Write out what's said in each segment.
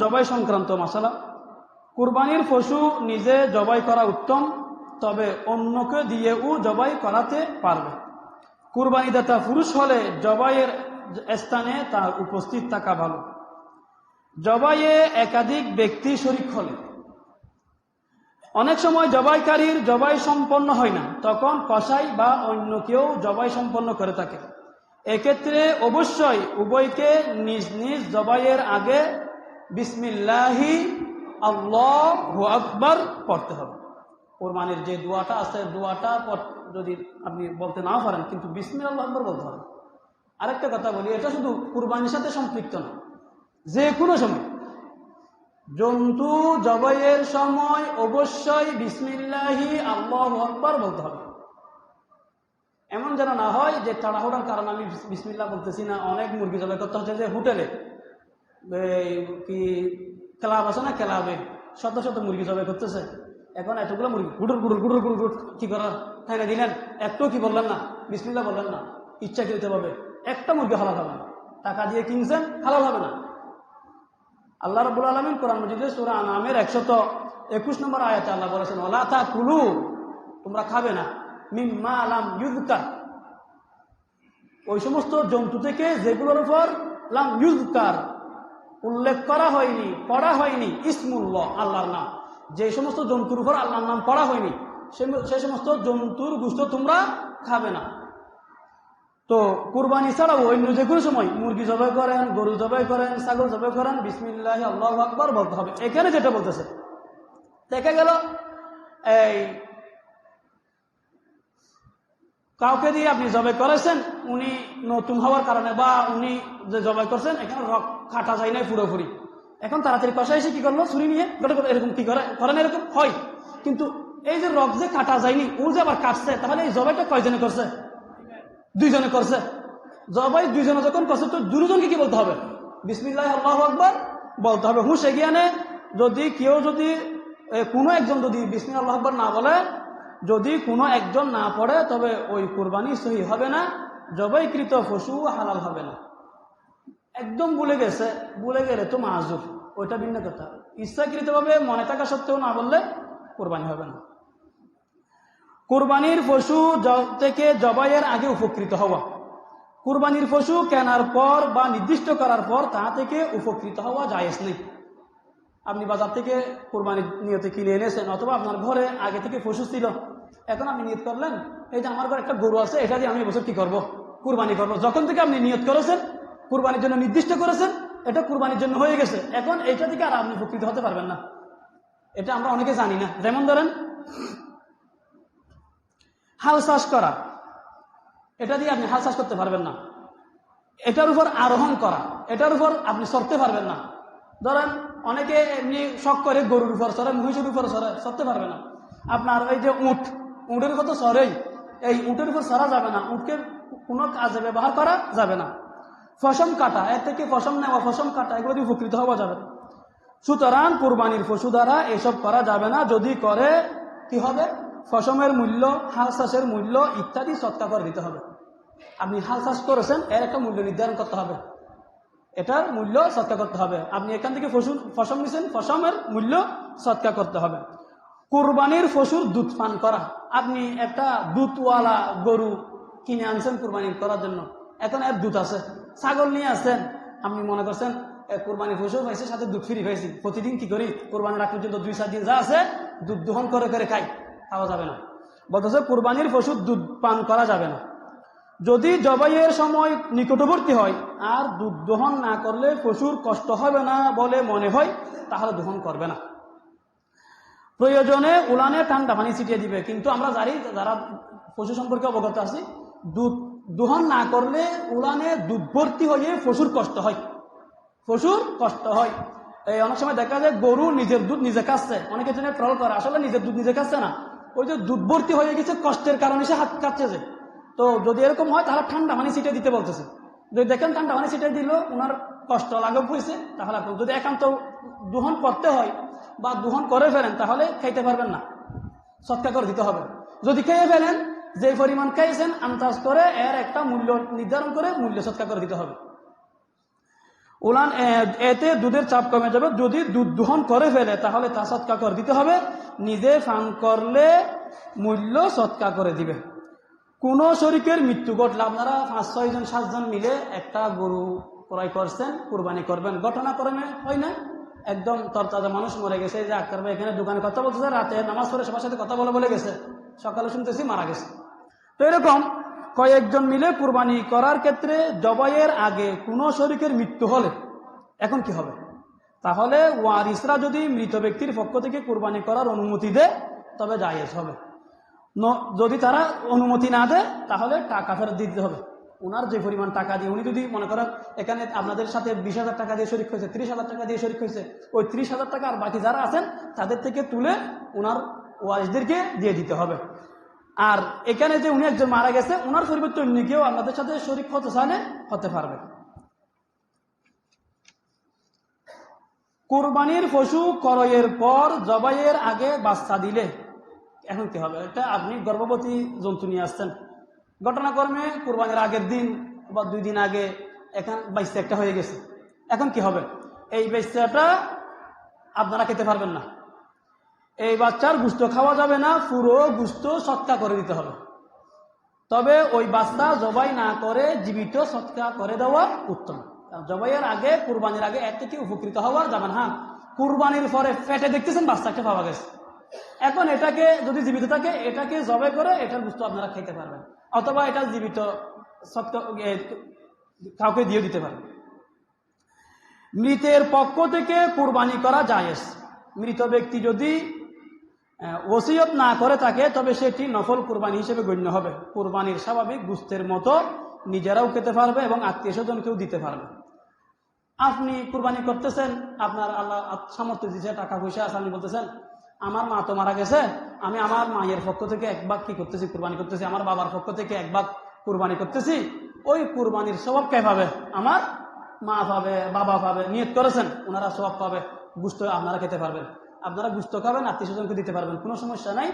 জবাই সংক্রান্ত মাসালা। কুরবানির পশু নিজে জবাই করা উত্তম, তবে অন্যকে দিয়েও জবাই করাতে পারবে। কুরবানিদাতা পুরুষ হলে জবাইয়ের স্থানে তার উপস্থিত থাকা ভালো। জবাইয়ে একাধিক ব্যক্তি শরীক হলে, অনেক সময় জবাইকারীর জবাই সম্পন্ন হয় না, তখন কসাই বা অন্য কেউ জবাই সম্পন্ন করে থাকে। এক্ষেত্রে অবশ্যই উভয়কে নিজ নিজ জবাইয়ের আগে বিসমিল্লাহি আল্লাহু আকবার পড়তে হবে। কোরবানির যে দোয়াটা আছে, দোয়াটা যদি আপনি বলতে না পারেন, কিন্তু বিসমিল্লাহ আল্লাহু আকবার বলতে হবে। আরেকটা কথা বলি, এটা শুধু কুরবানির সাথে সম্পৃক্ত না, যে কোনো সময় জন্তু জবাইয়ের সময় অবশ্যই বিসমিল্লাহি আল্লাহু আকবার বলতে হবে। এমন যেন না হয় যে তাড়াহুড়ার কারণে আমি বিসমিল্লাহ বলতেছি না, অনেক মুরগি জবাই করতে হচ্ছে। যে হোটেলে কি ক্লাব আছে না, ক্লাবে শত শত মুরগি জবাই করতেছে, এখন এতগুলো মুরগি গুড়ুর গুড়ুর গুড়ুর গুড়ুর কি করার খাইনা দিলেন, একটু কি বললেন না, বিসমিল্লাহ বললেন না, ইচ্ছা করতে হবে। একটা মুরগি হালাল হবে না, টাকা দিয়ে কিনছেন, হালাল হবে না। আল্লাহ রাব্বুল আলামিন কোরআন মাজিদে সূরা আনআমের 121 নম্বর আয়াতে আল্লাহ বলেছেন, ওয়ালা তাকুলু, তোমরা খাবে না, মিম্মা লাম ইউযকার, ওই সমস্ত জন্তু থেকে যেগুলোর উপর লাম ইউযকার উল্লেখ করা হয়নি, পড়া হয়নি, ইসমুল্লাহ আল্লাহর নাম, যে সমস্ত জন্তুর উপর আল্লাহর নাম পড়া হয়নি সে সমস্ত জন্তুর গোশত তোমরা খাবে না। তো কুরবানি ছাড়াও অন্য যে কোনো সময় মুরগি জবাই করেন, গরু জবাই করেন, ছাগল জবাই করেন, বিসমিল্লাহি আল্লাহু আকবার বলতে হবে। এখানে যেটা বলতেছে, দেখা গেল এই কাউকে দিয়ে আপনি জবাই করেছেন, উনি নতুন হওয়ার কারণে বা উনি যে জবাই করছেন এখানে রক কাটা যায় নাই পুরোপুরি, এখন তাড়াতাড়ি কষা এসে কি করলো, ছুরি নিয়ে এরকম কি করেন, এরকম হয়। কিন্তু এই যে রক যে কাটা যায়নি, ও যে আবার কাটছে, তাহলে এই জবাইটা কয়জনে করছে? দুইজনে করছে। জবাই দুইজনে যখন করছে, তো দুজনকে কি বলতে হবে? বিসমিল্লাহি আল্লাহু আকবার বলতে হবে। হুঁশ এগিয়ানে যদি কেউ যদি কোনো একজন যদি বিসমিল্লাহি আল্লাহু আকবার না বলে, যদি কোনো একজন না পড়ে, তবে ওই কুরবানি সহি হবে না, জবাইকৃত পশু হালাল হবে না। একদম ভুলে গেলে তো মাযুর, ওইটা ভিন্ন কথা। ইচ্ছাকৃতভাবে মনে থাকা সত্ত্বেও না বললে কুরবানি হবে না। কুরবানির পশু থেকে জবাইয়ের আগে উপকৃত হওয়া, কুরবানির পশু কেনার পর বা নির্দিষ্ট করার পর তা থেকে উপকৃত হওয়া জায়েজ নেই। আপনি বাজার থেকে কুরবানির নিয়তে কিনে এনেছেন, অথবা আপনার ঘরে আগে থেকে পশু ছিল, এখন আপনি নিয়ত করলেন এই যে আমার ঘরে একটা গরু আছে, এটা দিয়ে আমি এবছর কি করব, কুরবানি করব। যখন থেকে আপনি নিয়ত করেছেন, কুরবানির জন্য নির্দিষ্ট করেছেন, এটা কুরবানির জন্য হয়ে গেছে, এখন এটা থেকে আর আপনি উপকৃত হতে পারবেন না। এটা আমরা অনেকে জানি না। যেমন ধরেন হাল চাষ করা, এটা দিয়ে আপনি হাল চাষ করতে পারবেন না। এটার উপর আরোহণ করা, এটার উপর আপনি চড়তে পারবেন না। ধরেন অনেকে এমনি শখ করে গরুর উপর চড়ে, মহিষের উপর চড়তে পারবে না। আপনার এই যে উটের উপর তো চড়েই, এই উটের উপর চড়া যাবে না, উটকে কোনো কাজে ব্যবহার করা যাবে না। ফসম কাটা, এর থেকে ফসম নেওয়া, ফসম কাটা, এগুলো দিয়ে উপকৃত হওয়া যাবে। সুতরাং কুরবানির পশু দ্বারা এসব করা যাবে না। যদি করে কি হবে, ফসমের মূল্য, হাল চাষের মূল্য ইত্যাদি সৎকা করে দিতে হবে। আপনি হাল চাষ করেছেন, এর একটা মূল্য নির্ধারণ করতে হবে, এটার মূল্য সৎকা করতে হবে। আপনি এখান থেকে ফসম নিছেন, ফসমের মূল্য সৎকা করতে হবে। কুরবানির পশুর দুধ পান করা, আপনি একটা দুধওয়ালা গরু কিনে আনছেন কুরবানি করার জন্য, এখন এর দুধ আছে। ছাগল নিয়ে আসছেন, আপনি মনে করছেন কুরবানির পশু পাইছে, সাথে দুধ ফ্রি পাইছি, প্রতিদিন কি করি কুরবানির আগ পর্যন্ত 2-4 দিন যা আছে দুধ দোহন করে খাই, খাওয়া যাবে না। বলতেছে কুরবানির পশুর দুধ পান করা যাবে না। যদি জবাইয়ের সময় নিকটবর্তী হয় আর দুধ দহন না করলে পশুর কষ্ট হবে না বলে মনে হয়, তাহলে দহন করবে না। প্রয়োজনে উলানে ঠান্ডা পানি ছিটিয়ে দিবে। কিন্তু আমরা জানি, যারা পশু সম্পর্কে অবগত আছি, দুধ দহন না করলে উলানে দুধ ভর্তি হয়ে পশুর কষ্ট হয়, এই অনেক সময় দেখা যায় গরু নিজের দুধ নিজে খাচ্ছে, অনেকের জন্য ট্রল করে, আসলে নিজের দুধ নিজে খাচ্ছে না, ওই যে দুধ ভর্তি হয়ে গেছে, কষ্টের কারণে সে হাত কাটছে যে। তো যদি এরকম হয়, তাহলে ঠান্ডা পানি ছিটিয়ে দিতে বলতেছে। যদি দেখেন ঠান্ডা পানি ছিটিয়ে দিল, ওনার কষ্ট লাঘব হয়েছে, তাহলে আপনি যদি একান্ত দহন করতে হয় বা দহন করে ফেলেন, তাহলে খাইতে পারবেন না, সৎকা করে দিতে হবে। যদি খেয়ে ফেলেন, যে পরিমাণ খাইছেন আন্দাজ করে এর একটা মূল্য নির্ধারণ করে মূল্য সৎকা করে দিতে হবে। উলান এতে দুধের চাপ কমে যাবে। যদি দুধ দোহন করে ফেলে তাহলে তা সৎকা করে দিতে হবে, নিজে ফান করলে মূল্য সৎকা করে দিবে। কোন শরীকের মৃত্যু ঘটলে, আপনারা 5-6 জন 7 জন মিলে একটা গরু ক্রয় করছেন, কুরবানি করবেন, ঘটনাক্রমে হয় না একদম তরতাজা মানুষ মরে গেছে, যে আক্তার ভাই এখানে দোকানে কথা বলতেছে, রাতে নামাজ পড়ে সবার সাথে কথা বলে গেছে, সকালে শুনতেছি মারা গেছে। তো এরকম কয়েকজন মিলে কুরবানি করার ক্ষেত্রে জবাইয়ের আগে কোন শরীকের মৃত্যু হলে এখন কি হবে? তাহলে ওয়ারিসরা যদি মৃত ব্যক্তির পক্ষ থেকে কুরবানি করার অনুমতি দেয় তবে জায়েজ হবে। যদি তারা অনুমতি না দেয় তাহলে টাকা ফেরত দিতে হবে। ওনার যে পরিমাণ টাকা দিয়ে, উনি যদি মনে করেন এখানে আপনাদের সাথে 20,000 টাকা দিয়ে শরিক হয়েছে, 30,000 টাকা দিয়ে শরিক হয়েছে, ওই 30,000 টাকা আর বাকি যারা আছেন তাদের থেকে তুলে ওনার ওয়ারিসদেরকে দিয়ে দিতে হবে। আর এখানে যে উনি একজন মারা গেছে, ওনার পরিবর্তে অন্য কেউ আপনাদের সাথে শরিক হতে চাইলে হতে পারবে। কুরবানির পশু ক্রয়ের পর জবাইয়ের আগে বাচ্চা দিলে এখন কি হবে? এটা আপনি গর্ভবতী জন্তু নিয়ে আসছেন, ঘটনাক্রমে কুরবানির আগের দিন বা 2 দিন আগে এখন বাচ্চা একটা হয়ে গেছে, এখন কি হবে? এই বাচ্চাটা আপনারা খেতে পারবেন না, এই বাচ্চার গোশত খাওয়া যাবে না, পুরো গোশত সৎকা করে দিতে হবে। তবে ওই বাচ্চা জবাই না করে জীবিত সৎকা করে দেওয়া উত্তম। জবাইয়ের আগে, কুরবানির আগে এর থেকে উপকৃত হওয়া যাবেন। হ্যাঁ, কুরবানির পরে ফেটে দেখতেছেন বাচ্চাকে পাওয়া গেছে, এখন এটাকে যদি জীবিত থাকে এটাকে জবাই করে এটার গোশত আপনারা খেতে পারবেন, অথবা এটা জীবিত সৎকা কাউকে দিয়ে দিতে পারবেন। মৃতের পক্ষ থেকে কুরবানি করা জায়েজ। মৃত ব্যক্তি যদি ওসিয়ত না করে থাকে তবে সেটি নফল কুরবানি হিসেবে গণ্য হবে। কুরবানির স্বাভাবিক গোশতের মতো নিজেরাও খেতে পারবে এবং আত্মীয় স্বজনকেও দিতে পারবে। আপনি কুরবানি করতেছেন, আপনার আল্লাহ সামর্থ্য দিচ্ছে, টাকা পয়সা আছে, আপনি বলতেছেন আমার মা তো মারা গেছে, আমি আমার মায়ের পক্ষ থেকে 1 ভাগ কি করতেছি, কুরবানি করতেছি, আমার বাবার পক্ষ থেকে 1 ভাগ কুরবানি করতেছি। ওই কুরবানির স্বভাব কে পাবে? আমার মা পাবে, বাবা পাবে, নিয়ত করেছেন, ওনারা স্বভাব পাবে, গোশত আপনারা খেতে পারবেন, আপনারা গোশত খাবেন, আত্মীয় স্বজনকে দিতে পারবেন, কোনো সমস্যা নাই।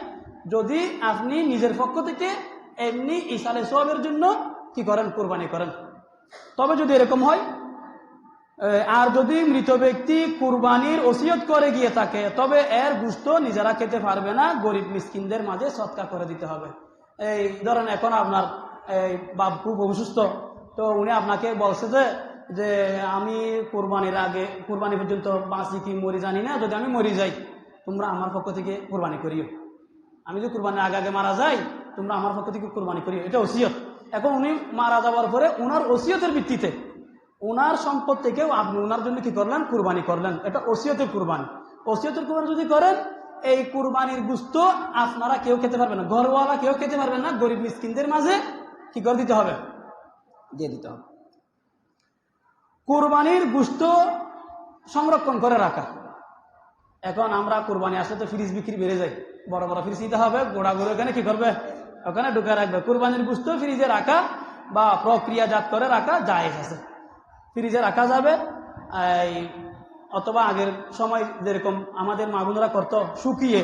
যদি আপনি নিজের পক্ষ থেকে এমনি ইসালে সওয়াবের জন্য কি করেন, কুরবানি করেন। তবে যদি এরকম হয়, আর যদি মৃত ব্যক্তি কুরবানির ওসিয়ত করে গিয়ে থাকে তবে এর গোশত নিজেরা খেতে পারবে না, গরিব মিসকিনদের মাঝে সৎকা করে দিতে হবে। এই ধরেন এখন আপনার বাবু অসুস্থ, তো উনি আপনাকে বলছে যে আমি কুরবানির আগে, কুরবানি পর্যন্ত বাঁচি কি মরি জানি না, যদি আমি মরি যাই তোমরা আমার পক্ষ থেকে কুরবানি করিও, আমি যদি কুরবানির আগে মারা যাই তোমরা আমার পক্ষ থেকে কুরবানি করিও, এটা ওসিয়ত। এখন উনি মারা যাওয়ার পরে ওনার ওসিয়তের ভিত্তিতে ওনার সম্পদ থেকেও আপনি ওনার জন্য কি করলেন, কুরবানি করলেন, এটা ওসিয়তের কুরবানি। ওসিয়তের কুরবানি যদি করেন এই কুরবানির গোশত আপনারা কেউ খেতে পারবেন না, ঘরওয়ালা কেউ খেতে পারবেন না, গরিব মিসকিনদের মাঝে কি করে দিতে হবে, দিয়ে দিতে হবে। কুরবানির গোশত সংরক্ষণ করে রাখা। এখন আমরা কুরবানি আসলে তো ফ্রিজ বিক্রি বেড়ে যায়, বড় বড় ফ্রিজ দিতে হবে, গোড়া গরু এখানে কি করবে, ওখানে ঢুকে রাখবে। কুরবানির গোশত ফ্রিজে রাখা বা প্রক্রিয়াজাত করে রাখা জায়েজ আছে, ফ্রিজে রাখা যাবে। অথবা আগের সময় যেরকম আমাদের মা বোনেরা করতো, শুকিয়ে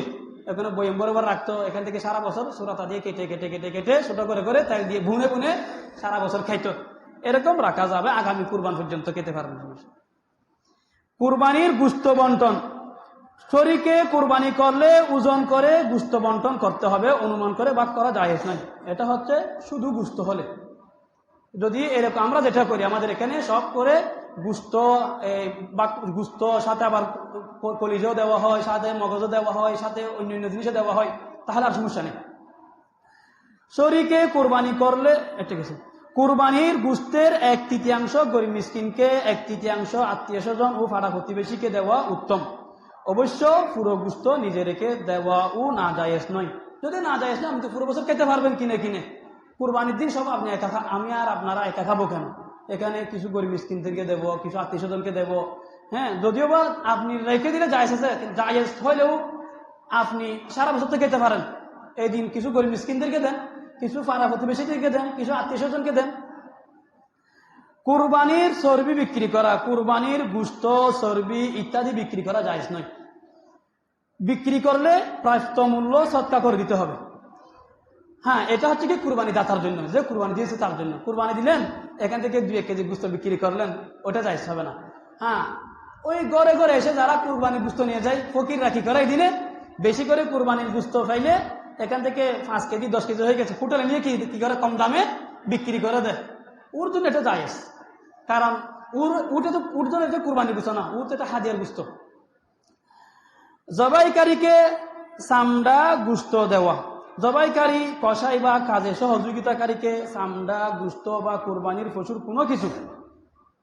এখানে বয়ম বরাবর রাখতো, এখান থেকে সারা বছর সুরাতা দিয়ে কেটে কেটে কেটে কেটে ছোট করে করে তেল দিয়ে ভুনে ভুনে সারা বছর খাইতো, এরকম রাখা যাবে, আগামী কুরবান পর্যন্ত খেতে পারবেন। কুরবানির গোশত বন্টন। শরীকে কুরবানি করলে ওজন করে গোশত বন্টন করতে হবে, অনুমান করে ভাগ করা জায়েজ নাই। এটা হচ্ছে শুধু গোশত হলে। যদি এরকম আমরা যেটা করি, আমাদের এখানে সব করে গোশত, গোশত সাথে আবার কলিজাও দেওয়া হয়, সাথে মগজও দেওয়া হয়, সাথে অন্যান্য জিনিসও দেওয়া হয়, তাহলে আর সমস্যা নেই। শরীকে কুরবানি করলে এটা কিছু কুরবানির গোশতের 1/3 গরিব মিসকিনকে, 1/3 আত্মীয় স্বজন ও পাড়া প্রতিবেশীকে দেওয়া উত্তম। অবশ্য পুরো গোশত নিজে রেখে দেওয়া ও না জায়েজ নয়। যদি না জায়েজ নয়, আপনি তো পুরো বছর খেতে পারবেন কিনে কিনে, কুরবানির দিন সব আপনি একা, আমি আর আপনারা একা খাবো কেন? এখানে কিছু গরিব মিসকিনদেরকে দেবো, কিছু আত্মীয় স্বজনকে দেবো। হ্যাঁ, যদিও বা আপনি রেখে দিলে জায়েজ আছে, জায়েজ হইলেও আপনি সারা বছর তো খেতে পারেন, এই দিন কিছু গরিব মিসকিনদেরকে দেন, কিছু পাড়া প্রতিবেশীদেরকে দেন, কিছু আত্মীয় স্বজনকে দেন। কুরবানির চর্বি বিক্রি করা, কুরবানির গোশত, চর্বি ইত্যাদি বিক্রি করা জায়েজ নয়। বিক্রি করলে প্রাপ্ত মূল্য সৎকা করে দিতে হবে। হ্যাঁ, এটা হচ্ছে কি কুরবানি দাতার জন্য, যে কুরবানি দিয়েছে তার জন্য। কুরবানি দিলেন, এখান থেকে 2-1 কেজি গোশত বিক্রি করলেন, ওটা জায়েজ হবে না। হ্যাঁ, ওই ঘরে ঘরে এসে যারা কুরবানির গুস্ত নিয়ে যায়, ফকিররা কি করে এই দিনে বেশি করে কুরবানির গুস্ত পাইলে এখান থেকে 5 কেজি 10 কেজি হয়ে গেছে হোটেলে নিয়ে কি করে কম দামে বিক্রি করে দেয়। ওর জন্য এটা জায়েজ, কারণ ওর জন্য এটা কুরবানির গুস্ত না, ওর তো এটা হাদিয়ার গুস্ত। জবাইকারীকে চামড়া গুস্ত দেওয়া, জবাইকারী কসাই বা কাজে সহযোগিতাকারীকে চামড়া গুস্ত বা কুরবানির পশুর কোনো কিছু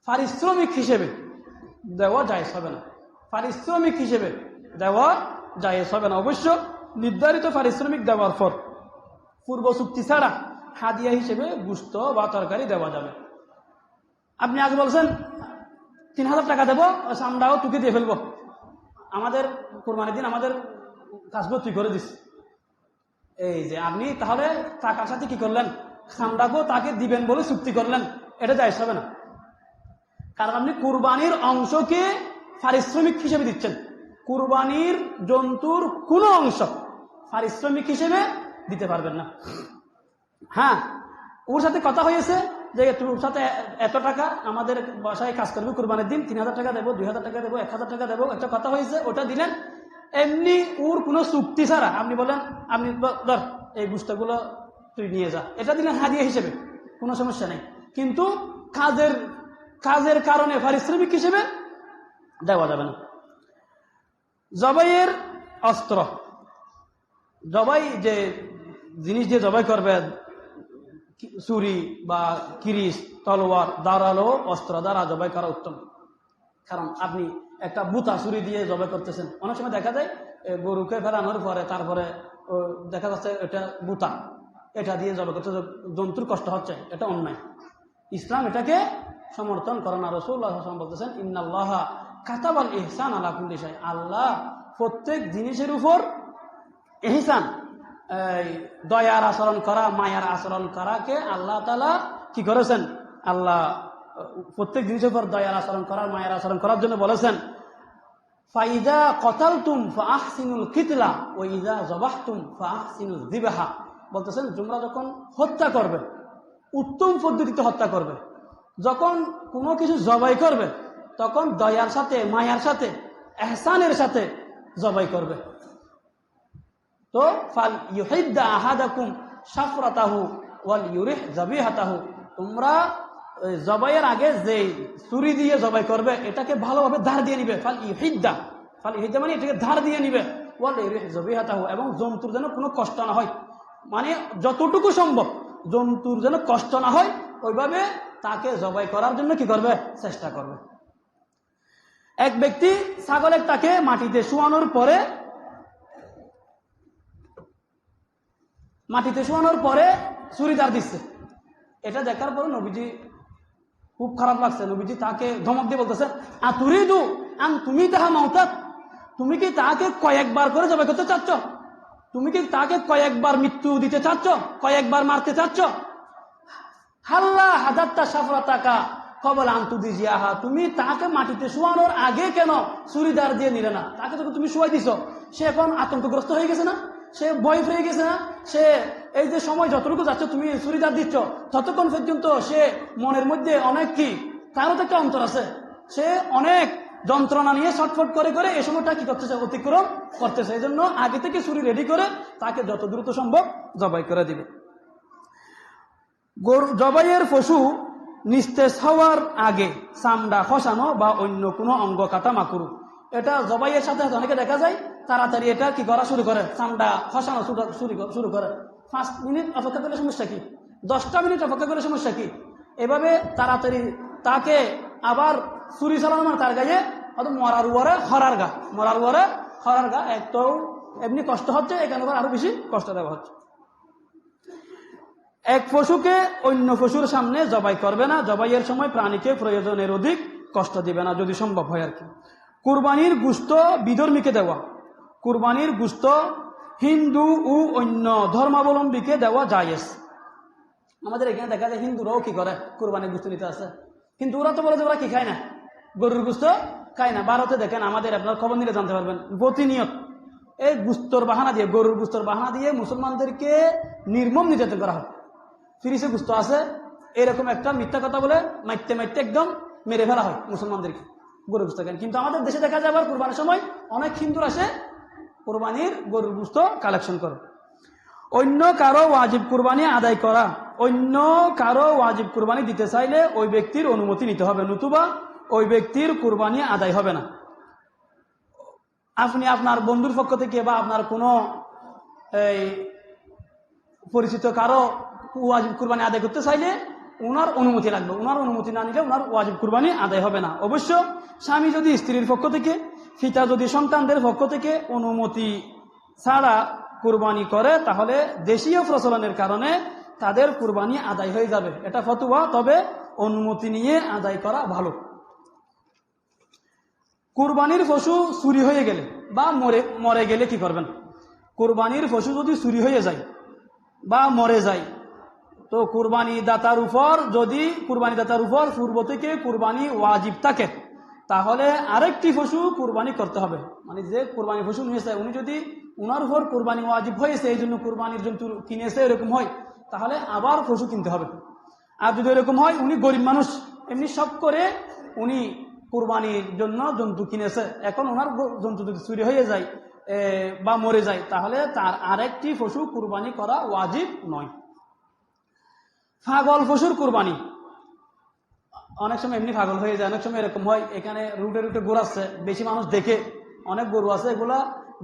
পারিশ্রমিক হিসেবে দেওয়া জায়েজ হবে না। পারিশ্রমিক হিসেবে দেওয়া জায়েজ হবে না। অবশ্য নির্ধারিত পারিশ্রমিক দেওয়ার পর পূর্ব চুক্তি ছাড়া হাদিয়া হিসেবে গুস্ত বা তরকারি দেওয়া যাবে। আপনি আজ বলছেন 3000 টাকা দেবো, চামড়াও তুকে দিয়ে ফেলবো, আমাদের কোরবানির দিন আমাদের কাজগুলো তুই করে দিস। এই যে আপনি তাহলে টাকার সাথে কি করলেন, চামড়াকেও তাকে দিবেন বলে চুক্তি করলেন, এটা জায়েজ হবে না। কারণ আপনি কুরবানির অংশকে পারিশ্রমিক হিসেবে দিচ্ছেন। কুরবানির জন্তুর কোনো অংশ পারিশ্রমিক হিসেবে দিতে পারবেন না। হ্যাঁ, ওর সাথে কথা হয়েছে যে তোর সাথে এত টাকা আমাদের বাসায় কাজ করবে কুরবানির দিন, 3000 টাকা দেবো, 2000 টাকা দেবো, 1000 টাকা দেবো, একটা কথা হয়েছে, ওটা দিলেন। এমনি ওর কোনো চুক্তি ছাড়া আপনি বলেন আপনি ধর এই গুস্তগুলো তুই নিয়ে যা, এটা দিলেন হাদিয়া হিসেবে, কোনো সমস্যা নেই। কিন্তু কাজের কারণে পারিশ্রমিক হিসেবে দেওয়া যাবে না। জবাইয়ের অস্ত্র, জবাই যে জিনিস দিয়ে জবাই করবে, ছুরি বা কিরিশ, তলোয়ার, ধারালো অস্ত্র দ্বারা জবাই করা উত্তম। কারণ আপনি একটা বুতা ছুরি দিয়ে জবাই করতেছেন, অনেক সময় দেখা যায় গরুকে ফেরানোর পরে তারপরে দেখা যাচ্ছে এটা বুতা, এটা দিয়ে জবাই করতে জন্তুর কষ্ট হচ্ছে, এটা অন্যায়। ইসলাম এটাকে সমর্থন করে না। রাসূলুল্লাহ সাল্লাল্লাহু আলাইহি ওয়াসাল্লাম বলতেছেন, ইন্নাল্লাহা কাতাবাল ইহসান আলা কুল্লি শাই, আল্লাহ প্রত্যেক জিনিসের উপর ইহসান, দয়ার আচরণ করা, মায়ার আচরণ করাকে আল্লাহ তাআলা কি করেছেন, আল্লাহ প্রত্যেক জিনিসের উপর দয়ার আচরণ করার, মায়ার আচরণ করার জন্য বলেছেন, ফাইদা কতালতুম ফাআহসিনুল কিতলা ওয়া ইযা যাবাহতুম ফাআহসিনুয যিবহা, বলতেছেন তোমরা যখন হত্যা করবে উত্তম পদ্ধতিতে হত্যা করবে, যখন কোনো কিছু জবাই করবে তখন দয়ার সাথে, মায়ার সাথে, ইহসানের সাথে জবাই করবে। তো ফাল ইউহিদ্দা আহাদাকুম শাফরাতাহু ওয়াল ইউরিহ যাবিহাতাহু, তোমরা জবাইয়ের আগে যে ছুরি দিয়ে জবাই করবে এটাকে ভালোভাবে ধার দিয়ে নিবে। ফাল ইউহিদ্দা মানে এটাকে ধার দিয়ে নিবে, ওয়াল ইউরিহ যাবিহাতাহু, এবং জন্তুর যেন কোনো কষ্ট না হয়, মানে যতটুকু সম্ভব জন্তুর যেন কষ্ট না হয় ওইভাবে তাকে জবাই করার জন্য কি করবে, চেষ্টা করবে। এক ব্যক্তি ছাগলের তাকে মাটিতে শোয়ানোর পরে ছুরিদার দিচ্ছে, এটা দেখার পরে নবীজি খুব খারাপ লাগছে। নবীজি তাকে ধমক দিয়ে বলতেছে, আতুরিদু আন তুমি তাহা মাউতাত, তুমি কি তাকে কয়েকবার করে জবাই করতে চাচ্ছ, তুমি কি তাকে কয়েকবার মৃত্যু দিতে চাচ্ছ, কয়েকবার মারতে চাচ্ছ। হাল্লা হাদাত্তা সাফরাতাকা কবল আন্তুদিজিয়াহা, তুমি তাকে মাটিতে শোয়ানোর আগে কেন ছুরিদার দিয়ে নিলে না, তাকে যখন তুমি শোয়াই দিছো সে এখন আতঙ্কগ্রস্ত হয়ে গেছে না, সে ভয় পেয়ে গেছে না, সে এই যে সময় যতটুকু যাচ্ছে তুমি ছুরিদার দিচ্ছ ততক্ষণ পর্যন্ত সে মনের মধ্যে অনেক কি, তারও তো একটা অন্তর আছে, সে অনেক যন্ত্রণা নিয়ে ছটফট করে করে এই সময়টা কি করতেছে, অতিক্রম করতেছে। এই জন্য আগে থেকে ছুরি রেডি করে তাকে যত দ্রুত সম্ভব জবাই করে দিবে। জবাইয়ের পশু নিস্তেজ হওয়ার আগে চামড়া খসানো বা অন্য কোনো অঙ্গ কাটা মাকরু, এটা জবাইয়ের সাথে অনেকে দেখা যায় তাড়াতাড়ি এটা কি করা শুরু করে, চামড়া খসানো শুরু করে। 5 মিনিট অপেক্ষা করলে সমস্যা কি, 10টা মিনিট অপেক্ষা করলে সমস্যা কি, এভাবে তাড়াতাড়ি তাকে আবার ছুরি চালানো, মানে তার গায়ে হয়তো মরার গা এক তো এমনি কষ্ট হচ্ছে, এখানে আরো বেশি কষ্ট দেওয়া হচ্ছে। এক পশুকে অন্য পশুর সামনে জবাই করবে না, জবাইয়ের সময় প্রাণীকে প্রয়োজনের অধিক কষ্ট দিবে না, যদি সম্ভব হয় আর কি। কুরবানির গোশত বিধর্মীকে দেওয়া, কুরবানির গোশত হিন্দু ও অন্য ধর্মাবলম্বীকে দেওয়া জায়েজ। আমাদের এখানে দেখা যায় হিন্দুরাও কি করে, কুরবানির গোশত নিতে আসে, কিন্তু ওরা তো বলে যে ওরা কি খায় না, গরুর গোশত খায় না। ভারতে দেখেন, আমাদের আপনার খবর নিলে জানতে পারবেন, প্রতিনিয়ত এই গোশতর বাহানা দিয়ে, গরুর গোশতর বাহানা দিয়ে মুসলমানদেরকে নির্মম নির্যাতন করা হয়। ফিরিসে গোশত আছে এরকম একটা মিথ্যা কথা বলে মাইতে একদম মেরে ফেলা হয় মুসলমানদেরকে। গরুর গোশত খান। কিন্তু আমাদের দেশে দেখা যায় আবার কুরবানির সময় অনেক হিন্দুরা আসে কুরবানির গরুর গোশত কালেকশন করে। অন্য কারো ওয়াজিব কুরবানি আদায় করা, অন্য কারো ওয়াজিব কুরবানি দিতে চাইলে ওই ব্যক্তির অনুমতি নিতে হবে, নতুবা ওই ব্যক্তির কুরবানি আদায় হবে না। আপনি আপনার বন্ধুর পক্ষ থেকে বা আপনার কোনো পরিচিত কারো ওয়াজিব কুরবানি আদায় করতে চাইলে ওনার অনুমতি লাগবে। ওনার অনুমতি না নিলে ওনার ওয়াজিব কুরবানি আদায় হবে না। অবশ্য স্বামী যদি স্ত্রীর পক্ষ থেকে, পিতা যদি সন্তানদের পক্ষ থেকে অনুমতি ছাড়া কুরবানি করে, তাহলে দেশীয় প্রচলনের কারণে তাদের কুরবানি আদায় হয়ে যাবে। এটা ফতোয়া, তবে অনুমতি নিয়ে আদায় করা ভালো। কুরবানির পশু চুরি হয়ে গেলে বা মরে গেলে কি করবেন? কুরবানির পশু যদি চুরি হয়ে যায় বা মরে যায়, তো কুরবানি দাতার উপর, যদি কুরবানি দাতার উপর পূর্ব থেকে কুরবানি ওয়াজিব থাকে, তাহলে আরেকটি পশু কুরবানি করতে হবে। মানে যে কুরবানি পশু নিয়েছে উনি যদি উনার উপর কুরবানি ওয়াজিব হয়েছে, এই জন্য কুরবানির জন্তু কিনেছে, এরকম হয়, তাহলে আবার পশু কিনতে হবে। আর যদি এরকম হয় উনি গরিব মানুষ, এমনি সব করে উনি কুরবানির জন্য জন্তু কিনেছে, এখন ওনার জন্তু যদি চুরি হয়ে যায় বা মরে যায়, তাহলে তার আরেকটি পশু কুরবানি করা ওয়াজিব নয়। পাগল পশুর কুরবানি, অনেক সময় এমনি পাগল হয়ে যায়, অনেক সময় এরকম হয় এখানে রুটে রুটে ঘোরাচ্ছে, বেশি মানুষ দেখে, অনেক গরু আছে এগুলা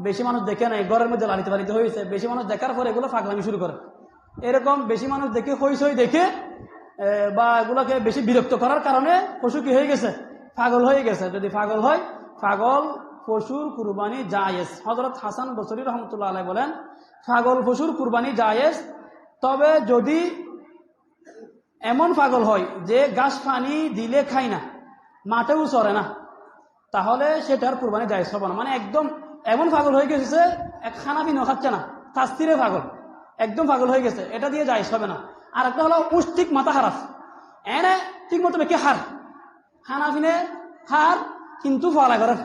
বেশি মানুষ দেখে নাই, ঘরের মধ্যে লালিতে বাড়িতে হয়েছে, বেশি মানুষ দেখার পর এগুলো পাগলামি শুরু করে। এরকম বেশি মানুষ দেখে হইসই দেখে বা এগুলাকে বেশি বিরক্ত করার কারণে পশু কি হয়ে গেছে? পাগল হয়ে গেছে। যদি পাগল হয়, পাগল পশুর কুরবানি জায়েজ। হযরত হাসান বসরি রহমতুল্লাহ আলাইহি বলেন, পাগল পশুর কুরবানি জায়েজ, তবে যদি এমন পাগল হয় যে ঘাস পানি দিলে খায় না, মাঠেও চড়ে না, তাহলে সেটার কুরবানি জায়েজ হবে না। মানে একদম এমন পাগল হয়ে গেছে, এক খানা পিনো খাচ্ছে না, তাস্তিরে পাগল, একদম পাগল হয়ে গেছে, এটা দিয়ে জায়েজ হবে না। আর একটা হলো উষ্টিক মাথা হারাফ, এনে ঠিক মতো বেঁকে হার, খানা পিনে হার কিন্তু ফলা করে,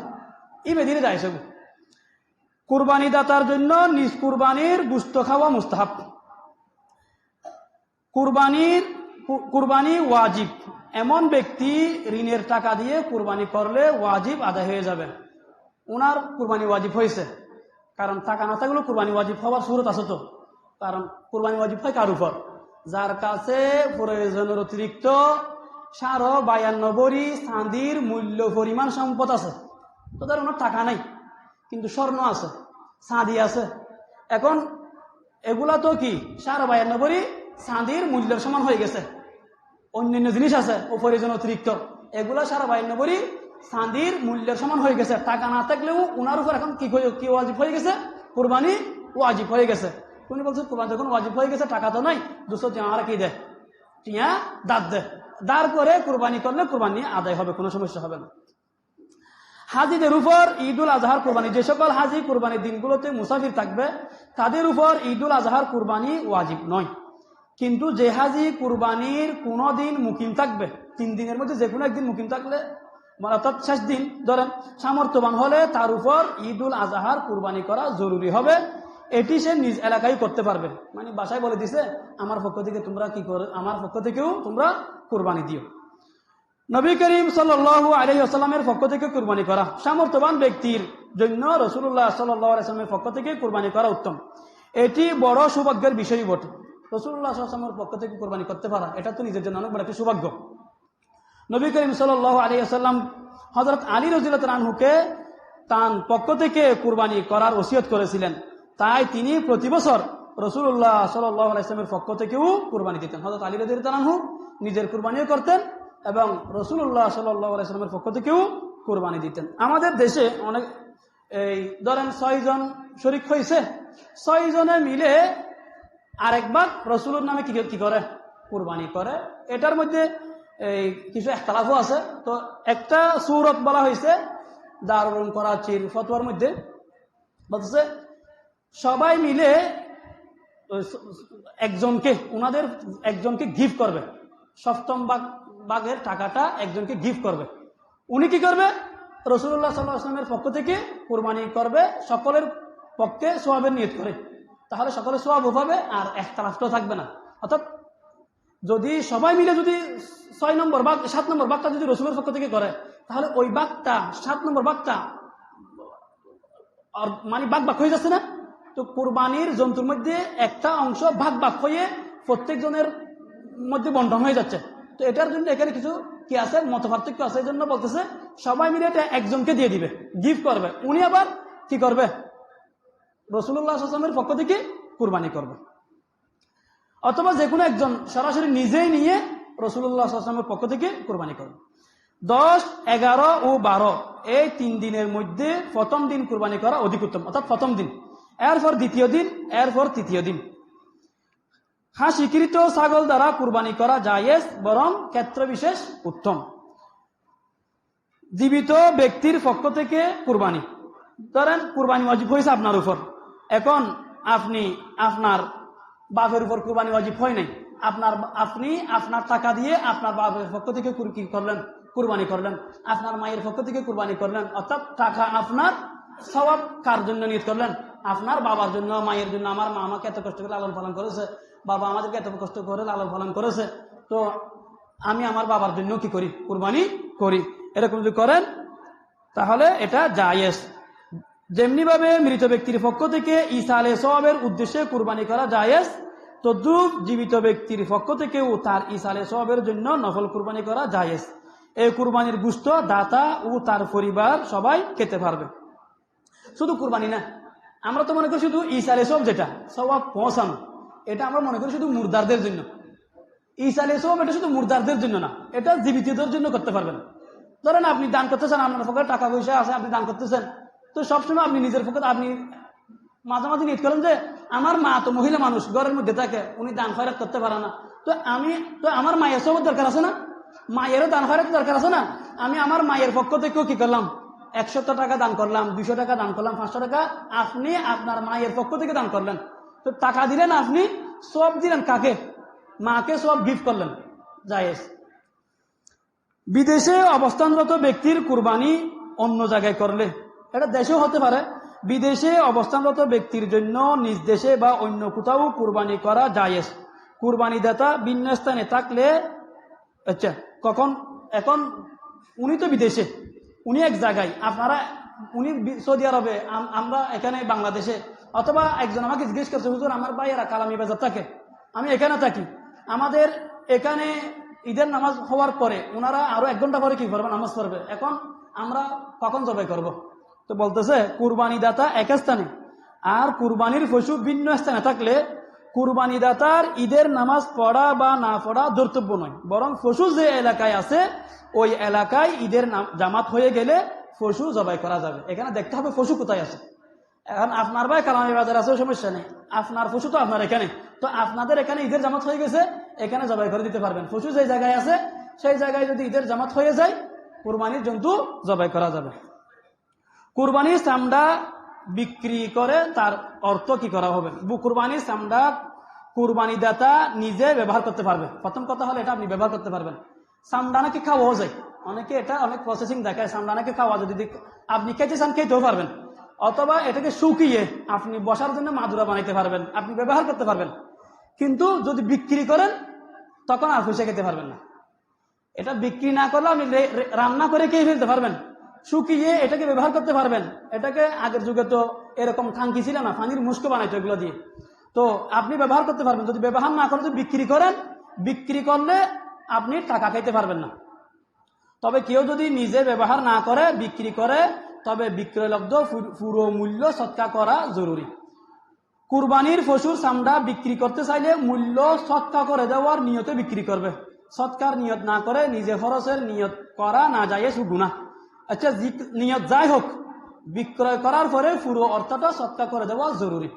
ই বেদিনে জায়েজ হবে। কুরবানি দাতার জন্য নিজ কুরবানির গোশত খাওয়া মুস্তাহাব। কুরবানি ওয়াজিব, এমন ব্যক্তি ঋণের টাকা দিয়ে কুরবানি করলে ওয়াজিব আদায় হয়ে যাবে। ওনার কুরবানি ওয়াজিব হয়েছে, কারণ টাকা না থাকলেও কুরবানি ওয়াজিব হওয়ার সুরত আছে তো। কারণ কুরবানি ওয়াজিব হয় কার উপর? যার কাছে প্রয়োজনের অতিরিক্ত 52 চাঁদির মূল্য পরিমাণ সম্পদ আছে। তো তার ওনার টাকা নাই, কিন্তু স্বর্ণ আছে, চাঁদি আছে। এখন এগুলা তো কি 52 চাঁদির মূল্যের সমান হয়ে গেছে। অন্যান্য জিনিস আছে প্রয়োজন অতিরিক্ত, এগুলা 52 চাঁদির মূল্যের সমান হয়ে গেছে। টাকা না থাকলেও ওনার উপর এখন কি ওয়াজিব হয়ে গেছে? কুরবানি ওয়াজিব হয়ে গেছে। উনি বলছে কুরবানি যখন ওয়াজিব হয়ে গেছে, টাকা তো নাই, 200 টিয়া কি দেয়? টিয়া দাঁত দেয়, দাঁড় করে কুরবানি করলে কুরবানি আদায় হবে, কোনো সমস্যা হবে না। হাজিদের উপর ঈদুল আজহার কুরবানি, যে সকল হাজি কুরবানির দিনগুলোতে মুসাফির থাকবে তাদের উপর ঈদুল আজহার কুরবানি ওয়াজিব নয়। কিন্তু যে হাজি কুরবানির কোনো দিন মুকিম থাকবে, 3 দিনের মধ্যে যে কোনো একদিন মুকিম থাকলে, অর্থাৎ শেষ দিন ধরেন, সামর্থ্যবান হলে তার উপর ঈদুল আজহার কুরবানি করা জরুরি হবে। এটি সে নিজ এলাকায় করতে পারবে। মানে বাসায় বলে দিছে আমার পক্ষ থেকে তোমরা কি করে, আমার পক্ষ থেকেও তোমরা কুরবানি দিও। নবী করিম সাল্লাল্লাহু আলাইহি ওয়াসাল্লামের পক্ষ থেকে কুরবানি করা সামর্থ্যবান ব্যক্তির জন্য রাসূলুল্লাহ সাল্লাল্লাহু আলাইহি ওয়াসাল্লামের পক্ষ থেকে কুরবানি করা উত্তম। এটি বড় সৌভাগ্যের বিষয়ই বটে। রাসূলুল্লাহ সাল্লাল্লাহু আলাইহি ওয়াসাল্লামের পক্ষ থেকে কুরবানি করতে পারা, এটা তো নিজের জন্য অনেক বড় একটা সৌভাগ্য। নবী করিম সাল্লাল্লাহু আলাইহি ওয়াসাল্লাম হযরত আলী রাদিয়াল্লাহু আনহুকে তার পক্ষ থেকে কুরবানি করার ওসিয়ত করেছিলেন, তাই তিনি প্রতি বছর রাসূলুল্লাহ সাল্লাল্লাহু আলাইহি ওয়াসাল্লামের পক্ষ থেকেও কুরবানি দিতেন। হযরত আলী রাদিয়াল্লাহু আনহু নিজের কুরবানিও করতেন এবং রাসূলুল্লাহ সাল্লাল্লাহু আলাইহি ওয়াসাল্লামের পক্ষ থেকেও কুরবানি দিতেন। আমাদের দেশে অনেক ধরেন 6 জন শরীক হয়েছে, 6 জনে মিলে আরেকবার রাসূলের নামে কি করে? কুরবানি করে। এটার মধ্যে কিছু ইখতিলাফও আছে। তো একটা সূরত বলা হয়েছে দারুল করাচির ফতোয়ার মধ্যে, বলছে সবাই মিলে ওনাদের একজনকে গিফট করবে, 7ম ভাগের টাকাটা একজনকে গিফট করবে। উনি কি করবে? রাসূলুল্লাহ সাল্লাল্লাহু আলাইহি ওয়াসাল্লামের পক্ষ থেকে কুরবানি করবে, সকলের পক্ষে সওয়াবের নিয়ত করে, তাহলে সকলের সওয়াব হবে আর ইখতিলাফটাও থাকবে না। অর্থাৎ যদি সবাই মিলে যদি 6 নম্বর ভাগ 7 নম্বর ভাগটা যদি রসুলের পক্ষ থেকে করে, তাহলে ওই ভাগটা 7 নম্বর ভাগটা মানে ভাগ ভাগ হয়ে যাচ্ছে না? তো কুরবানির জন্তুর মধ্যে একটা অংশ ভাগ ভাগ হয়ে প্রত্যেক জনের মধ্যে বন্টন হয়ে যাচ্ছে। তো এটার জন্য এখানে কিছু কি আছে, মত পার্থক্য আছে। এই জন্য বলতেছে সবাই মিলে এটা একজনকে দিয়ে দিবে, গিফট করবে। উনি আবার কি করবে? রাসূলুল্লাহ সাল্লাল্লাহু আলাইহি ওয়াসাল্লামের পক্ষ থেকে কুরবানি করবে, অথবা যে কোনো একজন সরাসরি নিজেই নিয়ে রাসূলুল্লাহ সাল্লাল্লাহু আলাইহি ওয়াসাল্লামের পক্ষ থেকে কুরবানি করবে। 10, 11 ও 12 এই 3 দিনের মধ্যে প্রথম দিন কুরবানি করা অধিক উত্তম, অর্থাৎ প্রথম দিন, এরপর দ্বিতীয় দিন, এরপর তৃতীয় দিন। হ্যাঁ, স্বীকৃত ছাগল দ্বারা কুরবানি করা জায়েজ, বরং ক্ষেত্র বিশেষ উত্তম। জীবিত ব্যক্তির পক্ষ থেকে কুরবানি, ধরেন কুরবানি ওয়াজিব হয়েছে আপনার উপর, এখন আপনি আপনার বাপের উপর কুরবানি ওয়াজিব হয় নাই, আপনি আপনার টাকা দিয়ে আপনার বাপের পক্ষ থেকে কুরবানি করলেন, আপনার মায়ের পক্ষ থেকে কুরবানি করলেন, অর্থাৎ টাকা আপনার, সওয়াব কার জন্য নিয়ত করলেন? আপনার বাবার জন্য, মায়ের জন্য। আমার মা আমাকে এত কষ্ট করে লালন পালন করেছে, বাবা আমাদেরকে এত কষ্ট করে লালন পালন করেছে, তো আমি আমার বাবার জন্য কি করি? কুরবানি করি। এরকম যদি করেন তাহলে এটা জায়েজ। যেমনি ভাবে মৃত ব্যক্তির পক্ষ থেকে ইসালে সওয়াবের উদ্দেশ্যে কুরবানি করা জায়েজ, তদ্রুপ জীবিত ব্যক্তির পক্ষ থেকেও তার ইসালে সওয়াবের জন্য নফল কুরবানি করা জায়েজ। এই কুরবানির গোশত দাতা ও তার পরিবার সবাই খেতে পারবে। শুধু কুরবানি না, আমরা তো মনে করি শুধু ইসালে সওয়াব, যেটা সওয়াব পৌঁছানো, এটা আমরা মনে করি শুধু মুর্দারদের জন্য। ইসালে সওয়াব এটা শুধু মুর্দারদের জন্য না, এটা জীবিতদের জন্য করতে পারবেন। ধরেন আপনি দান করতেছেন, আপনার পকেটে টাকা পয়সা আছে, আপনি দান করতেছেন, তো সবসময় আপনি নিজের পকেটে আপনি মাঝে মাঝে নিয়ত করেন যে আমার মা তো মহিলা মানুষ, ঘরের মধ্যে থাকে, উনি দান খয়রাত করতে পারে না, তো আমার মায়ের সওয়াব দরকার আছে না, মায়েরও দান খয়রাত দরকার আছে না, আমি আমার মায়ের পক্ষ থেকেও কি করলাম? 100 টাকা দান করলাম, 200 টাকা দান করলাম, 500 টাকা আপনি আপনার মায়ের পক্ষ থেকে দান করলেন। তো টাকা দিলেন, আপনি সওয়াব দিলেন কাকে? মাকে সওয়াব গিফট করলেন, জায়েজ। বিদেশে অবস্থানরত ব্যক্তির কুরবানি অন্য জায়গায় করলে, এটা দেশেও হতে পারে, বিদেশে অবস্থানরত ব্যক্তির জন্য নিজ দেশে বা অন্য কোথাও কুরবানি করা জায়েজ। কুরবানি দাতা ভিন্ন স্থানে থাকলে, আচ্ছা এখন উনি তো বিদেশে, উনি এক জায়গায়, উনি সৌদি আরবে, আমরা এখানে বাংলাদেশে, অথবা একজন আমাকে জিজ্ঞেস করছে, হুজুর আমার ভাইয়েরা কালামি বাজার থাকে, আমি এখানে থাকি, আমাদের এখানে ঈদের নামাজ হওয়ার পরে ওনারা আরো 1 ঘন্টা পরে কি করবে? নামাজ পড়বে, এখন আমরা কখন জবাই করব? তো বলতেছে কুরবানি দাতা এক স্থানে আর কুরবানির পশু ভিন্ন স্থানে থাকলে কুরবানি দাতার ঈদের নামাজ পড়া বা না পড়া ধর্তব্য নয়, বরং পশু যে এলাকায় আছে ওই এলাকায় ঈদের জামাত হয়ে গেলে পশু জবাই করা যাবে। এখানে দেখতে হবে পশু কোথায় আছে। এখন আপনার ভাই কালামি বাজার আছে, সমস্যা নেই, আপনার পশু তো আপনার এখানে, তো আপনাদের এখানে ঈদের জামাত হয়ে গেছে, এখানে জবাই করে দিতে পারবেন। পশু যে জায়গায় আছে সেই জায়গায় যদি ঈদের জামাত হয়ে যায়, কুরবানির জন্তু জবাই করা যাবে। কুরবানির চামড়া বিক্রি করে তার অর্থ কি করা হবে? কুরবানির চামড়া কুরবানি দাতা নিজে ব্যবহার করতে পারবে। প্রথম কথা হলো এটা আপনি ব্যবহার করতে পারবেন। চামড়া নাকি খাওয়াও যায়, অনেকে এটা অনেক প্রসেসিং দেখায়, চামড়া নাকি খাওয়া যায়, যদি আপনি খেতে চান খেতেও পারবেন, অথবা এটাকে শুকিয়ে আপনি বসার জন্য মাদুরা বানাইতে পারবেন, আপনি ব্যবহার করতে পারবেন। কিন্তু যদি বিক্রি করেন তখন আর পয়সা খেতে পারবেন না। এটা বিক্রি না করলে আপনি রান্না করে খেয়ে ফেলতে পারবেন, শুকিয়ে এটাকে ব্যবহার করতে পারবেন। এটাকে আগের যুগে তো এরকম টাঙ্কি ছিল না, পানির মুস্ক বানাইতো এগুলো দিয়ে, তো আপনি ব্যবহার করতে পারবেন। যদি ব্যবহার না করে যদি বিক্রি করেন, বিক্রি করলে আপনি টাকা খাইতে পারবেন না। তবে কেউ যদি নিজে ব্যবহার না করে বিক্রি করে, তবে বিক্রয়লব্ধ পুরো মূল্য সৎকার করা জরুরি। কুরবানির পশুর চামড়া বিক্রি করতে চাইলে মূল্য সৎকার করে দেওয়ার নিয়তে বিক্রি করবে। সৎকার নিয়ত না করে নিজে খরচের নিয়ত করা না যায় গুনাহ। আচ্ছা, নিয়ত যাই হোক, বিক্রয় করার পরে পুরো অর্থটা সৎকার করে দেওয়া জরুরি।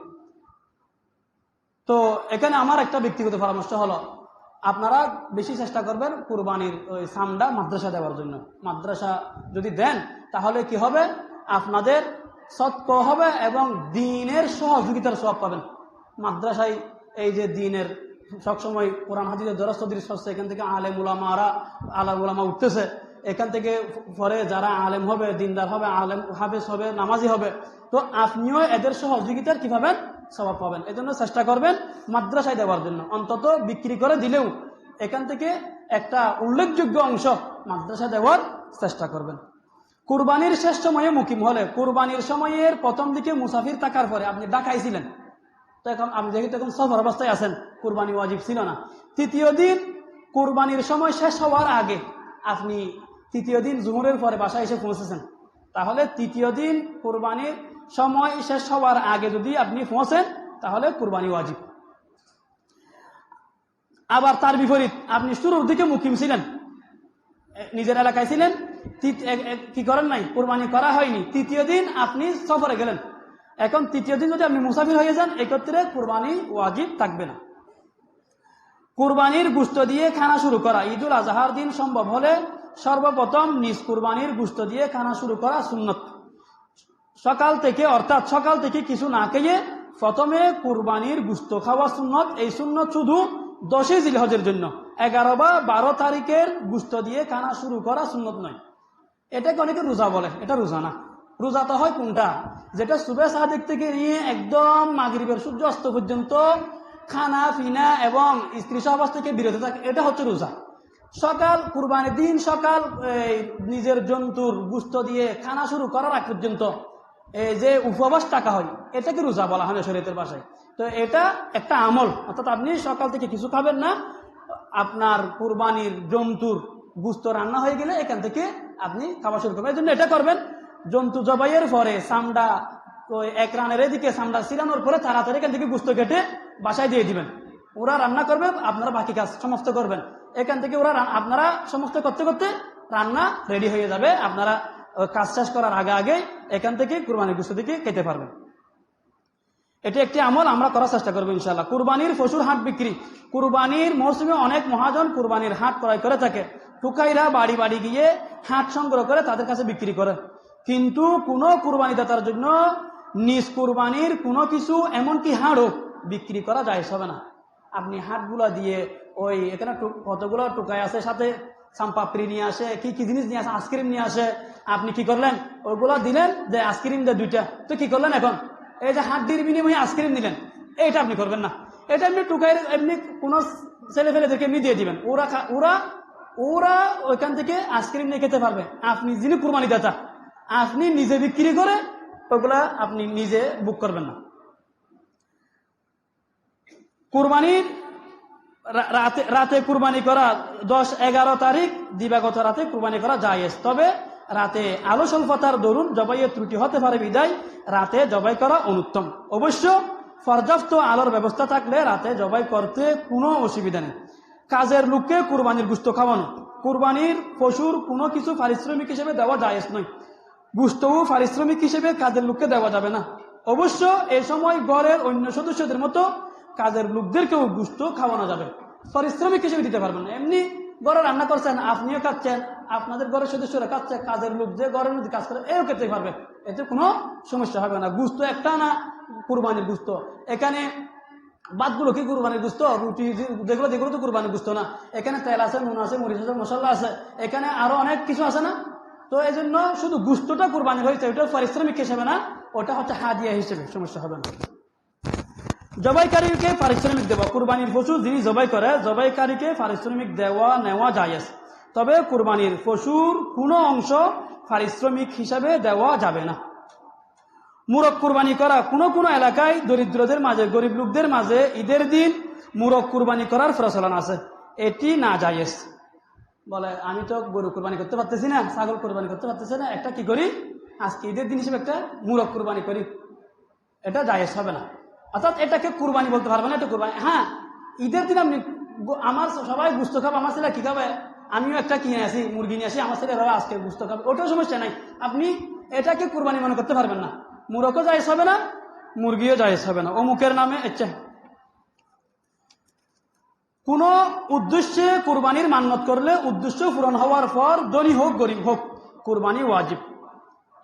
তো এখানে আমার একটা ব্যক্তিগত পরামর্শ হলো, আপনারা বেশি চেষ্টা করবেন কুরবানির ওই চামড়া মাদ্রাসা দেওয়ার জন্য। মাদ্রাসা যদি দেন তাহলে কি হবে, আপনাদের সৎকার হবে এবং দ্বীনের সহযোগিতার সওয়াব পাবেন। মাদ্রাসায় এই যে দ্বীনের সবসময় কোরআন হাদিসের দরস তদরিস হচ্ছে, এখান থেকে আলেম উলামা উঠতেছে, এখান থেকে পরে যারা আলেম হবে, দিনদার হবে, আলেম হাফেজ হবে, নামাজি হবে, তো আপনিও এদের সহযোগিতার কি পাবেন? সওয়াব পাবেন। এই জন্য চেষ্টা করবেন মাদ্রাসায় দেওয়ার জন্য। অন্তত বিক্রি করে দিলেও এখান থেকে একটা উল্লেখযোগ্য অংশ মাদ্রাসা দেওয়ার চেষ্টা করবেন। কুরবানির শেষ সময়ে মুকিম হলে, কুরবানির সময়ের প্রথম দিকে মুসাফির থাকার পরে আপনি ঢাকায় ছিলেন, তো এখন আপনি যেহেতু এখন সফর অবস্থায় আছেন, কুরবানি ওয়াজিব ছিল না। তৃতীয় দিন কুরবানির সময় শেষ হওয়ার আগে আপনি তৃতীয় দিন জুহরের পরে বাসায় এসে পৌঁছেছেন, তাহলে তৃতীয় দিন কুরবানির সময় শেষ হওয়ার আগে যদি আপনি পৌঁছেন তাহলে কুরবানি ওয়াজিব। আবার তার বিপরীত আপনি শুরুর দিকে মুকিম ছিলেন, নিজের এলাকায় ছিলেন, কি করেন নাই, কুরবানি করা হয়নি, তৃতীয় দিন আপনি সফরে গেলেন, এখন তৃতীয় দিন যদি আপনি মুসাফির হয়ে যান এক্ষেত্রে কুরবানি ওয়াজিব থাকবে না। কুরবানির গোশত দিয়ে খানা শুরু করা, ঈদুল আজহার দিন সম্ভব হলে সর্বপ্রথম নিজ কুরবানির গোশত দিয়ে খানা শুরু করা সুন্নত। সকাল থেকে অর্থাৎ সকাল থেকে কিছু না খেয়ে প্রথমে কুরবানির গোশত খাওয়া সুন্নত। এই সুন্নত শুধু 10 জিলহজের জন্য, 11 বা 12 তারিখের গোশত দিয়ে খানা শুরু করা সুন্নত নয়। এটাকে অনেকে রোজা বলে, এটা রোজা না। রোজা তো হয় কোনটা, যেটা সুবে সাদিক থেকে নিয়ে একদম মাগরিবের সূর্য অস্ত পর্যন্ত খানা পিনা এবং স্ত্রী সহবাস থেকে বিরত থাকে, এটা হচ্ছে রোজা। সকাল কুরবানির দিন সকাল নিজের জন্তুর গোশত দিয়ে খানা শুরু করার আগ পর্যন্ত যে উপবাস থাকা হয় এটাকে রোজা বলা হয় শরীয়তের ভাষায়। তো এটা একটা আমল, অর্থাৎ আপনি সকাল থেকে কিছু খাবেন না, আপনার কুরবানির জন্তুর গোশত রান্না হয়ে গেলে এখান থেকে আপনি খাওয়া শুরু করবেন। এই জন্য এটা করবেন, জন্তু জবাইয়ের পরে চামড়া এক রানের এদিকে চামড়া ছিলানোর পরে তাড়াতাড়ি এখান থেকে গোশত কেটে বাসায় দিয়ে দিবেন। ওরা রান্না করবে, আপনারা বাকি কাজ সমস্ত করবেন। এখান থেকে ওরা আপনারা সমস্ত করতে করতে রান্না রেডি হয়ে যাবে, আপনারা কাজ শেষ করার আগে আগে এখান থেকে কুরবানির গোশত থেকে খেতে পারবেন। এটি একটি আমল আমরা করার চেষ্টা করবো ইনশাআল্লাহ। কুরবানির পশুর হাট বিক্রি, কুরবানির মৌসুমে অনেক মহাজন কুরবানির হাট ক্রয় করে থাকে। টুকাইরা বাড়ি বাড়ি গিয়ে হাট সংগ্রহ করে তাদের কাছে বিক্রি করে, কিন্তু কোনো কুরবানি দাতার জন্য নিজ কুরবানির কোনো কিছু এমনকি হাড়ও বিক্রি করা জায়েজ হবে না। আপনি হাটগুলা দিয়ে ওই এখানে কতগুলো টুকাই আছে, সাথে সামপাপড়ি নিয়ে আসে, কি কি জিনিস নিয়ে আসে, আইসক্রিম নিয়ে আসে, আপনি কি করলেন ওইগুলা দিলেন যে আইসক্রিম দেয় 2টা, তো কি করলেন এখন এই যে হাড্ডির বিনিময়ে আইসক্রিম দিলেন, এইটা আপনি করবেন না। এটা এমনি টুকাইয়ের এমনি কোনো ছেলে ফেলেদেরকে এমনি দিয়ে দিবেন, ওরা ওরা ওরা ওইখান থেকে আইসক্রিম নিয়ে খেতে পারবে। আপনি যিনি কুরবানি দাতা আপনি নিজে বিক্রি করে ওগুলা আপনি নিজে বুক করবেন না। কুরবানির রাতে কুরবানি করা 10-11 তারিখ দিবাগত রাতে কুরবানি করা জায়েজ, তবে রাতে আলো স্বল্পতার দরুন জবাইয়ের ত্রুটি হতে পারে বিদায় রাতে জবাই করা অনুত্তম। অবশ্য পর্যাপ্ত আলোর ব্যবস্থা থাকলে রাতে জবাই করতে কোনো অসুবিধা নেই। কাজের লোককে কুরবানির গোশত খাওয়ানো, কুরবানির পশুর কোনো কিছু পারিশ্রমিক হিসেবে দেওয়া জায়েজ নয়। গোশতও পারিশ্রমিক হিসেবে কাজের লোককে দেওয়া যাবে না। অবশ্য এই সময় ঘরের অন্য সদস্যদের মতো কাজের লোকদেরকেও গোশত খাওয়ানো যাবে, পারিশ্রমিক হিসেবে দিতে পারবেন না। এমনি ঘরে রান্না করছেন, আপনিও খাচ্ছেন, আপনাদের ঘরের সদস্যরা খাচ্ছে, কাজের লোক যে ঘরের মধ্যে কাজ করে এও খেতে পারবে, এতে কোনো সমস্যা হবে না। গোশত একটা না কুরবানির গোশত, এখানে বাদগুলো কি কুরবানির গোশত, রুটি যেগুলো যেগুলো তো কুরবানির গোশত না। এখানে তেল আছে, নুন আছে, মরিচ আছে, মশলা আছে, এখানে আরো অনেক কিছু আছে না। তো এই জন্য শুধু গোশতটা কুরবানির হয়েছে, ওটা পারিশ্রমিক হিসেবে না, ওটা হচ্ছে হাদিয়া হিসেবে, সমস্যা হবে না। জবাইকারীকে পারিশ্রমিক দেওয়া, কুরবানির পশু যিনি জবাই করে জবাইকারীকে পারিশ্রমিক দেওয়া নেওয়া জায়েজ, তবে কুরবানির পশুর কোনো অংশ পারিশ্রমিক হিসাবে দেওয়া যাবে না। মুরগ কুরবানি করা, কোনো কোনো এলাকায় দরিদ্রদের মাঝে গরিব লোকদের মাঝে ঈদের দিন মুরগ কুরবানি করার প্রচলন আছে, এটি না জায়েজ। বলে আমি তো গরু কুরবানি করতে পারতেছি না, ছাগল কুরবানি করতে পারতেছি না, একটা কি করি আজকে ঈদের দিন হিসেবে একটা মুরগ কুরবানি করি, এটা জায়েজ হবে না। অর্থাৎ এটাকে কুরবানি বলতে পারবে না, এটা কুরবানি। হ্যাঁ, ঈদের দিন আপনি আমার সবাই গোশত খাবে, আমার ছেলে কি খাবে, আমিও একটা কিনে আসি মুরগি নিয়ে আসি, আমার ছেলে বাবা আজকে গোশত খাবে, ওটাও সমস্যা নাই। আপনি এটাকে কুরবানি মনে করতে পারবেন না। মুরগও জায়েজ হবে না, মুরগিও জায়েজ হবে না। অমুকের নামে ইচ্ছা কোন উদ্দেশ্যে কুরবানির মান্যত করলে উদ্দেশ্য পূরণ হওয়ার পর ধনী হোক গরিব হোক কুরবানি ওয়াজিব।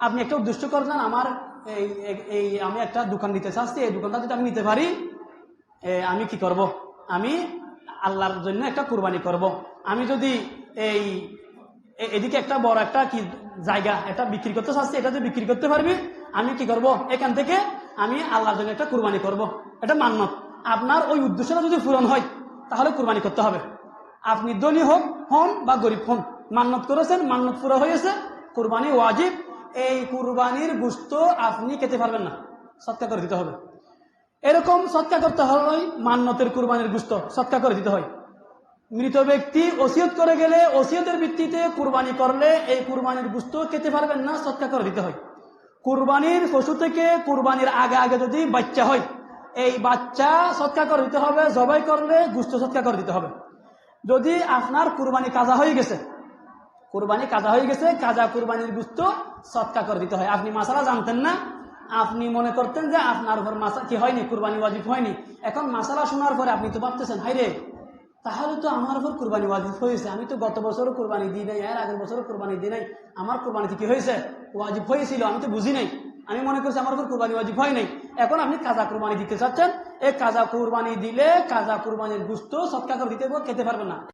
আপনি একটা উদ্দেশ্য করলেন, আমার এই আমি একটা দোকান নিতে চাচ্ছি, এই দোকানটা যদি আমি নিতে পারি আমি কি করব, আমি আল্লাহর জন্য একটা কুরবানি করব। আমি যদি এদিকে একটা বড় একটা কি জায়গা এটা বিক্রি করতে চাচ্ছি, এটা যদি বিক্রি করতে পারবি আমি কি করব, এখান থেকে আমি আল্লাহর জন্য একটা কুরবানি করব, এটা মান্যত। আপনার ওই উদ্দেশ্যটা যদি পূরণ হয় তাহলে কুরবানি করতে হবে। আপনি ধনী হন বা গরিব হন, মান্নত করেছেন, মান্নত পুরো হয়েছে, কুরবানি ওয়াজিব। এই কুরবানির গোশত আপনি খেতে পারবেন না, সৎকা করে দিতে হবে। এরকম সৎকা করতে হয়, মান্নতের কুরবানির গোশত সৎকা করে দিতে হয়। মৃত ব্যক্তি ওসিয়ত করে গেলে ওসিয়তের ভিত্তিতে কুরবানি করলে এই কুরবানির গোশত খেতে পারবেন না, সৎকা করে দিতে হয়। কুরবানির পশু থেকে কুরবানির আগে আগে যদি বাচ্চা হয়, এই বাচ্চা সৎকা করে দিতে হবে, জবাই করলে গোশত সৎকা করে দিতে হবে। যদি আপনার কুরবানি কাজা হয়ে গেছে, কুরবানি কাজা হয়ে গেছে, কাজা কুরবানির গোশত সৎকা করে দিতে হয়। আপনি মাসালা জানতেন না, আপনি মনে করতেন যে আপনার উপর কি হয়নি, কুরবানি ওয়াজিব হয়নি। এখন মাসালা শোনার পরে আপনি তো ভাবতেছেন, হাই রে, তাহলে তো আমার উপর কুরবানি ওয়াজিব হয়েছে, আমি তো গত বছরও কুরবানি দিই নাই, এর আগের বছরও কুরবানি দিই নাই, আমার কুরবানিতে কি হয়েছে, ওয়াজিব হয়েছিল, আমি তো বুঝি নাই, আমি মনে করছি আমার উপর কুরবানি ওয়াজিব হয় নাই। এখন আপনি কাজা কুরবানি দিতে চাচ্ছেন, এই কাজা কুরবানি দিলে কাজা কুরবানির গোশত সৎকা করে দিতে খেতে পারবেন না।